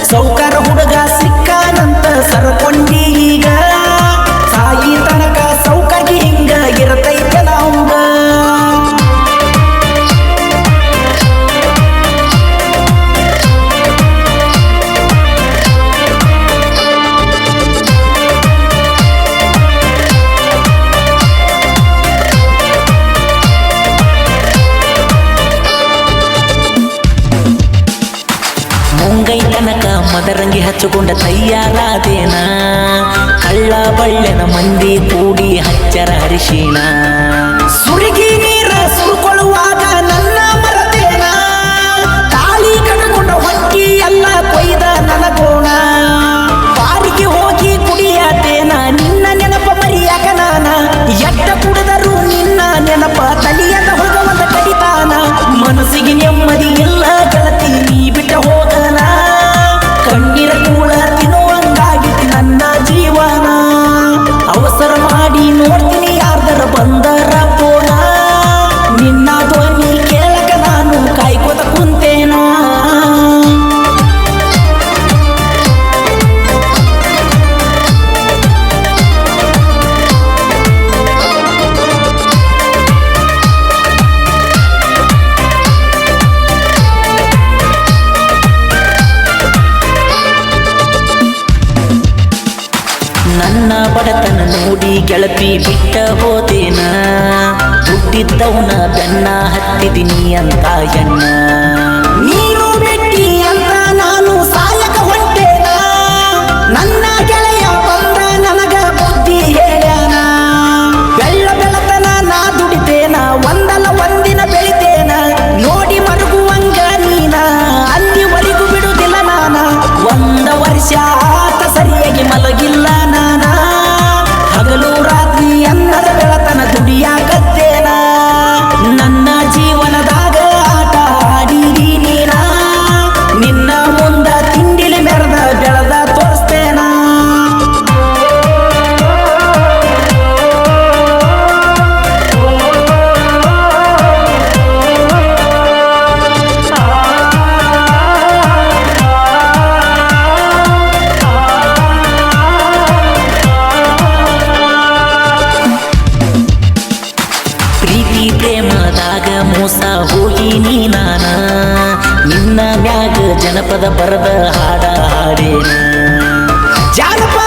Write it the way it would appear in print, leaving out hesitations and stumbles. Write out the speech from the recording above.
ಸೌಕರ ಹುಡುಗ ಸಿಕ್ಕಾನಂತ ಸರಕೊಂಡಿ ಈಗ ಸಾಯಿ ತನಕ ಸೌಕರ್ಯ ಹಿಂಗ ಇರತೈತೆ ನಾವಂಗ ಮುಂಗೈ ತನಕ ಮದರಂಗಿ ಹಚ್ಚಿಕೊಂಡ ತಯ್ಯಾರಾದೇನ ಕಳ್ಳ ಬಳ್ಳೆನ ಮಂದಿ ಕೂಡಿ ಹಚ್ಚರ ಹರಿಶಿಣ ಸುರಿಗಿ ನೀರ ಸುರುಕೊಳ್ಳುವಾಗ ನನ್ನ ಮರತೇನ ತಾಳಿ ಕಟ್ಕೊಂಡ ಹೊಕ್ಕಿ ಎಲ್ಲ ಕೊಯ್ದ ನನಗೋಣ ಬಾರಿಗೆ ಹೋಗಿ ಕುಡಿಯಾತೇನ ನಿನ್ನ ನೆನಪ ಮರಿಯಾಕ ನಾನ ಎಟ್ಟ ಕುಡಿದರು ನಿನ್ನ ನೆನಪ ತಲಿಯದ ಹೋಗವಂದ ಕಡಿತಾನ ಮನಸ್ಸಿಗೆ ನೆಮ್ಮದಿ ಎಲ್ಲ ಗೆಳತಿ ನೀ ಬಿಟ್ಟ ಹೋಗನ ಕಣ್ಣೀರ ಕೂಳ ತಿನ್ನುವಂಗಾಗಿತ್ತು ನನ್ನ ಜೀವನ ಅವಸರ ಮಾಡಿ ನೋಡ್ತೀನಿ ಯಾರ್ದರ ಬಂದರ ಪೋನ ನಿನ್ನ ಧ್ವನಿ ಕೇಳಕ ನಾನು ಕಾಯ್ಕೋತ ಕುಂತೇನ ನನ್ನ ಬಡತನ ನೋಡಿ ಗೆಳತಿ ಬಿಟ್ಟ ಹೋದೇನ ಹುಟ್ಟಿದ್ದವನ ಬೆನ್ನ ಹತ್ತಿದಿನಿ ಅಂತ ಎಣ್ಣ ನೀನು ಬಿಟ್ಟಿ ಅಂತ ನಾನು ಸಾಯಕ ಹೊಂಟೇನ ನನ್ನ ಗೆಳೆಯ ಬಂದ ನನಗ ಬುದ್ಧಿ ಹೇಳ್ಯಾನ ಬೆಳ್ಳ ಬೆಳತನ ನಾ ದುಡಿತೇನ ಒಂದಲ್ಲ ಒಂದಿನ ಬೆಳಿತೇನ ನೋಡಿ ಮರುಗುವಂಗ ನೀನ ಅಲ್ಲಿವರೆಗೂ ಬಿಡುದಿಲ್ಲ ನಾನ ಒಂದ ವರ್ಷ ಆತ ಸರಿಯಾಗಿ ಮಲಗಿಲ್ಲ ನಾನ ಹಗಲು ರಾತ್ರಿ ಅನ್ನದ ಬೆಳತನ ದುಡಿಯಾಕತ್ತೇನ ನನ್ನ ಜೀವನದಾಗ ಆಟ ಆಡಿದಿ ನೀನ ನಿನ್ನ ಮುಂದ ತಿಂಡಿಲಿ ಮೆರೆದ ಬೆಳೆದ ತೋರಿಸ್ತೇನ ಪ್ರೀತಿ ಪ್ರೇಮದಾಗ ಮೋಸ ಹೋಗಿ ನೀ ನಾನ ನಿನ್ನ ಮ್ಯಾಗ ಜನಪದ ಬರದ ಹಾಡ ಹಾಡೇನ ಜಾನಪದ